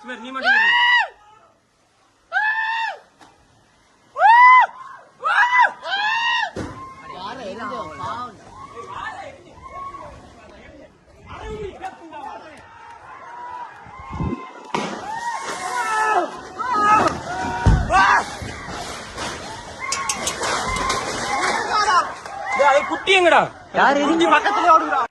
நீ மட்டும் குட்டி எங்கடா யாரு இருந்து பக்கத்துல ஓடுறா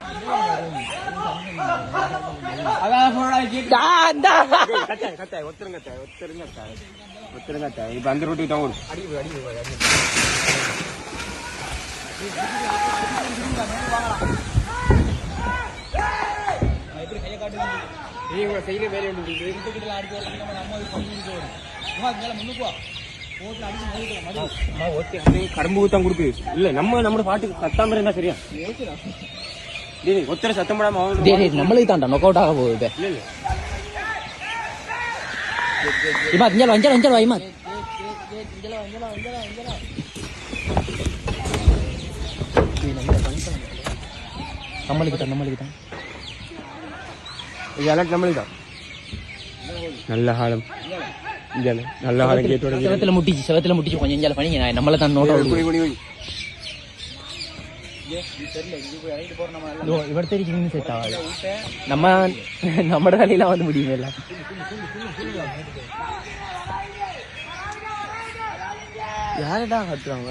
இப்ப அந்த ரோட்டுக்கு தான் ஓடும் செய்யற வேலை கரும்பு ஊத்தான் கொடுக்கு இல்ல நம்ம பாட்டுக்கு சத்தாம இருந்தா சரியா ஒத்தர சத்தம் போடாம நம்மளுக்கு தாண்டா நொக் அவுட் ஆக போகுது இமா இஞ்சல் வஞ்சல் வஞ்சல் வைமா நம்மளுக்கு தான் நம்மளுக்கு தான் நல்ல காலம் நல்ல காலம் கேட்டோட செவத்துல முட்டிச்சு கொஞ்சம் இஞ்சால பண்ணி நம்மள தான் நோட் இவர் தெரிஞ்சு செட் ஆகாது நம்ம வேலையெல்லாம் வந்து முடியும் எல்லாம் யாரடா கட்டுறாங்க